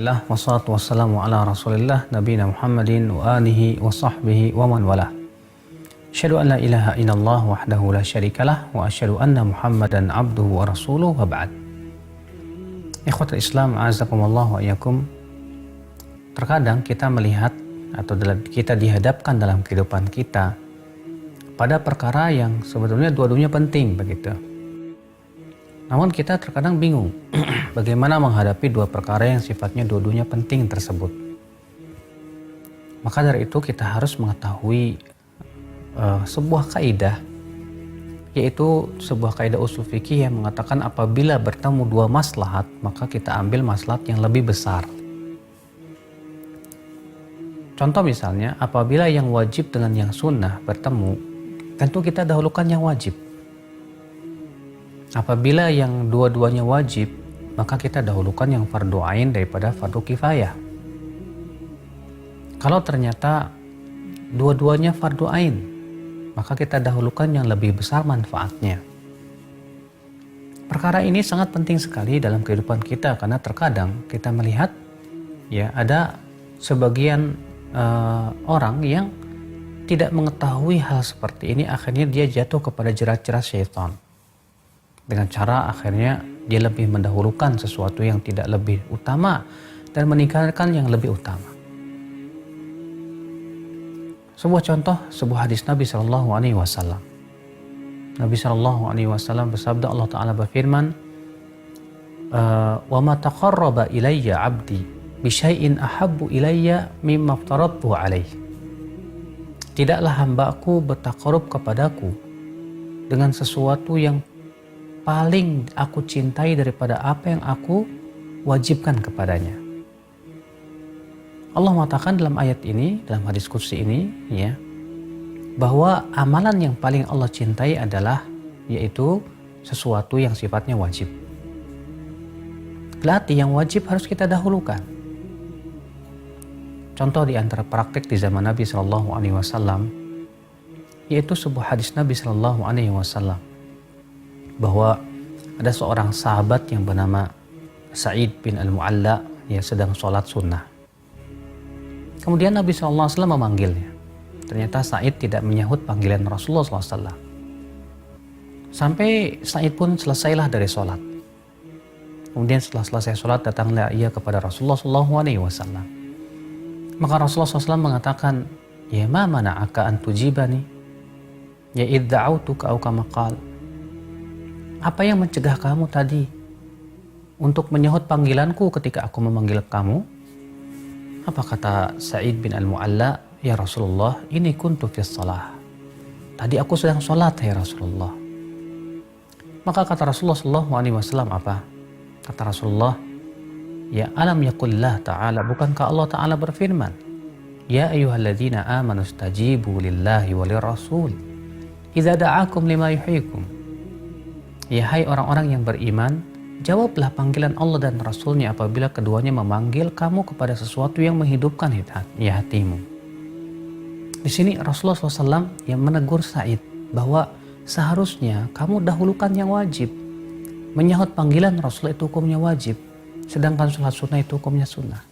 Alhamdulillah wassalatu wassalamu ala Rasulillah nabiyina Muhammadin wa alihi wa sahbihi wa man walah. Asyhadu an la ilaha illallah wahdahu la syarikalah wa asyhadu anna Muhammadan abduhu wa rasuluhu wa ba'd. Ikhwatul Islam, a'azakumullah wa iyyakum. Terkadang kita melihat atau kita dihadapkan dalam kehidupan kita pada perkara yang sebetulnya dua-duanya penting begitu. Namun kita terkadang bingung bagaimana menghadapi dua perkara yang sifatnya dua-duanya penting tersebut. Maka dari itu kita harus mengetahui sebuah kaidah, yaitu sebuah kaidah usul fikih yang mengatakan apabila bertemu dua maslahat, maka kita ambil maslahat yang lebih besar. Contoh misalnya, apabila yang wajib dengan yang sunnah bertemu, tentu kita dahulukan yang wajib. Apabila yang dua-duanya wajib, maka kita dahulukan yang fardu ain daripada fardu kifayah. Kalau ternyata dua-duanya fardu ain, maka kita dahulukan yang lebih besar manfaatnya. Perkara ini sangat penting sekali dalam kehidupan kita, karena terkadang kita melihat ya ada sebagian orang yang tidak mengetahui hal seperti ini, akhirnya dia jatuh kepada jerat-jerat syaitan. Dengan cara akhirnya dia lebih mendahulukan sesuatu yang tidak lebih utama dan meninggalkan yang lebih utama. Sebuah contoh, sebuah hadis Nabi Shallallahu Alaihi Wasallam. Nabi Shallallahu Alaihi Wasallam bersabda, Allah Taala berfirman, "Wa ma taqarraba ilayya 'abdi bi syai'in ahabbu ilayya mimma aftaradtuhu 'alaihi." Tidaklah hambaku bertakarub kepadaku dengan sesuatu yang paling aku cintai daripada apa yang aku wajibkan kepadanya. Allah mengatakan dalam ayat ini, dalam hadis qudsi ini, ya, bahwa amalan yang paling Allah cintai adalah yaitu sesuatu yang sifatnya wajib. Berarti yang wajib harus kita dahulukan. Contoh di antara praktik di zaman Nabi Shallallahu Alaihi Wasallam, yaitu sebuah hadis Nabi Shallallahu Alaihi Wasallam, bahwa ada seorang sahabat yang bernama Sa'id bin Al-Mu'alla yang sedang sholat sunnah. Kemudian Nabi SAW memanggilnya. Ternyata Sa'id tidak menyahut panggilan Rasulullah SAW. Sampai Sa'id pun selesailah dari sholat. Kemudian setelah selesai sholat, datanglah ia kepada Rasulullah SAW. Maka Rasulullah SAW mengatakan, "Ya ma mana'aka an tujibani? Ya idda'autuka au kama qala." Apa yang mencegah kamu tadi untuk menyahut panggilanku ketika aku memanggil kamu? Apa kata Sa'id bin Al-Mu'alla? "Ya Rasulullah, ini kuntu fis shalah." Tadi aku sedang sholat, ya Rasulullah. Maka kata Rasulullah SAW apa? Kata Rasulullah, "Ya alam yaqullah ta'ala, bukankah Allah Ta'ala berfirman, ya ayyuhalladzina amanu stajibu lillahi wa lirrasul idza da'akum lima yuhyikum." Ya hai orang-orang yang beriman, jawablah panggilan Allah dan Rasulnya apabila keduanya memanggil kamu kepada sesuatu yang menghidupkan hatimu. Di sini Rasulullah SAW yang menegur Sa'id bahwa seharusnya kamu dahulukan yang wajib. Menyahut panggilan Rasulullah itu hukumnya wajib, sedangkan sholat sunnah itu hukumnya sunnah.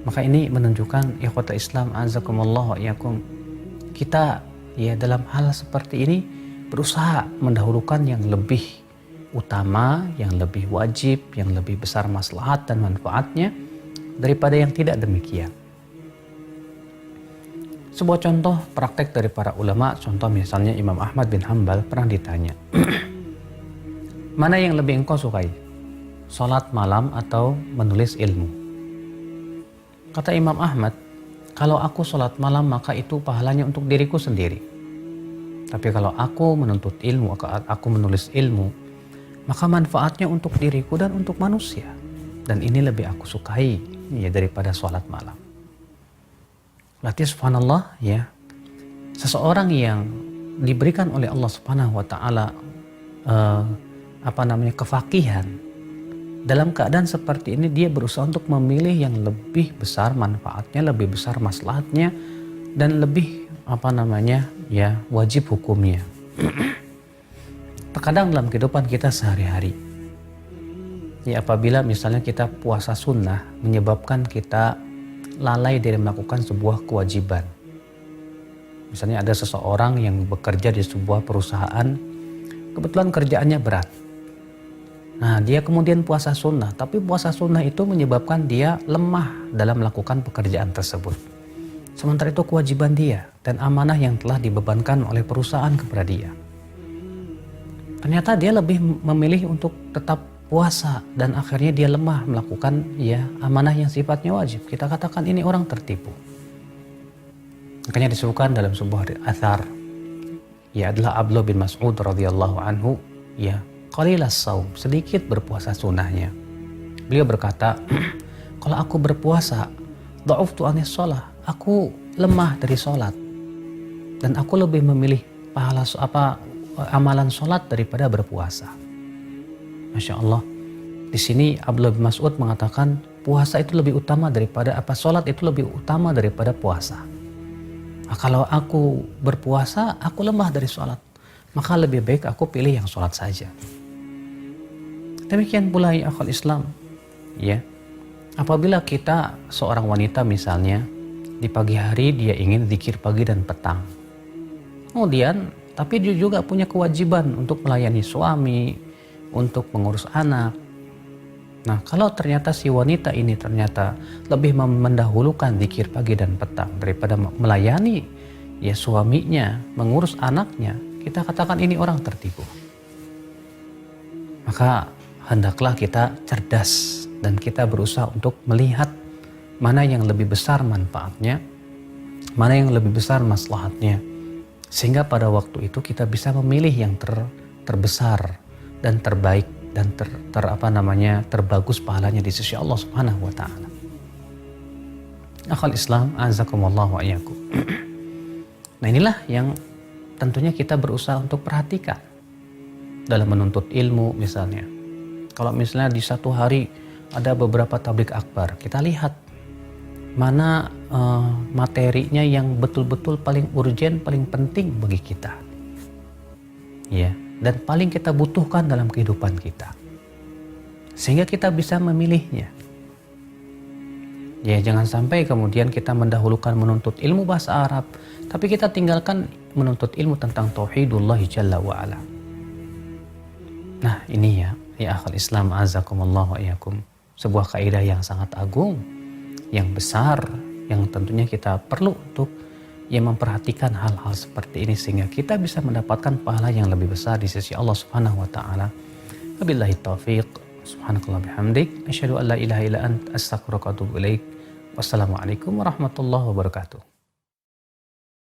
Maka ini menunjukkan ikhwatul Islam, azakumullah wa iyyakum, kita ya dalam hal seperti ini berusaha mendahulukan yang lebih utama, yang lebih wajib, yang lebih besar maslahat dan manfaatnya daripada yang tidak demikian. Sebuah contoh praktek dari para ulama, contoh misalnya Imam Ahmad bin Hanbal pernah ditanya, "Mana yang lebih engkau sukai? Salat malam atau menulis ilmu?" Kata Imam Ahmad, "Kalau aku salat malam maka itu pahalanya untuk diriku sendiri. Tapi kalau aku menuntut ilmu, aku menulis ilmu, maka manfaatnya untuk diriku dan untuk manusia. Dan ini lebih aku sukai ya daripada sholat malam." Berarti subhanallah ya, seseorang yang diberikan oleh Allah Subhanahu wa Ta'ala kefakihan, dalam keadaan seperti ini dia berusaha untuk memilih yang lebih besar manfaatnya, lebih besar maslahatnya, dan lebih wajib hukumnya. Terkadang dalam kehidupan kita sehari-hari Ya, apabila misalnya kita puasa sunnah menyebabkan kita lalai dari melakukan sebuah kewajiban. Misalnya ada seseorang yang bekerja di sebuah perusahaan, kebetulan kerjaannya berat. Nah, dia kemudian puasa sunnah, tapi puasa sunnah itu menyebabkan dia lemah dalam melakukan pekerjaan tersebut. Sementara itu kewajiban dia dan amanah yang telah dibebankan oleh perusahaan kepada dia. Ternyata dia lebih memilih untuk tetap puasa dan akhirnya dia lemah melakukan amanah yang sifatnya wajib. Kita katakan ini orang tertipu. Makanya disebutkan dalam sebuah athar adalah Abdullah bin Mas'ud radhiyallahu anhu, qalilas saum, sedikit berpuasa sunnahnya. Beliau berkata, kalau aku berpuasa, dha'uftu anis shalah, aku lemah dari sholat dan aku lebih memilih pahala amalan sholat daripada berpuasa. Masya Allah. Di sini Abdullah bin Mas'ud mengatakan puasa itu lebih utama daripada sholat itu lebih utama daripada puasa. Nah, kalau aku berpuasa, aku lemah dari sholat, maka lebih baik aku pilih yang sholat saja. Demikian pula ya akhwal Islam, apabila kita seorang wanita misalnya di pagi hari dia ingin zikir pagi dan petang, kemudian tapi dia juga punya kewajiban untuk melayani suami, untuk mengurus anak. Nah, kalau ternyata si wanita ini ternyata lebih mendahulukan zikir pagi dan petang daripada melayani suaminya, mengurus anaknya, kita katakan ini orang tertipu. Maka hendaklah kita cerdas dan kita berusaha untuk melihat mana yang lebih besar manfaatnya, mana yang lebih besar maslahatnya, sehingga pada waktu itu kita bisa memilih yang terbesar dan terbaik dan terbagus pahalanya di sisi Allah Subhanahu wa taala. Akhwal Islam, azakumullah wa iyyakum. Nah, inilah yang tentunya kita berusaha untuk perhatikan dalam menuntut ilmu misalnya. Kalau misalnya di satu hari ada beberapa tabligh akbar, kita lihat mana materinya yang betul-betul paling urgen, paling penting bagi kita. Dan paling kita butuhkan dalam kehidupan kita. Sehingga kita bisa memilihnya. Jangan sampai kemudian kita mendahulukan menuntut ilmu bahasa Arab, tapi kita tinggalkan menuntut ilmu tentang tauhidullah jalla wa ala. Nah, ini ya akhwal Islam, azakumullah wa iyyakum, sebuah kaidah yang sangat agung, yang besar, yang tentunya kita perlu untuk memperhatikan hal-hal seperti ini sehingga kita bisa mendapatkan pahala yang lebih besar di sisi Allah Subhanahu wa taala. Wabillahi taufiq. Subhanakallah bihamdik, asyhadu an la ilaha illa anta, astaghfiruka wa atubu ilaik. Wassalamualaikum warahmatullahi wabarakatuh.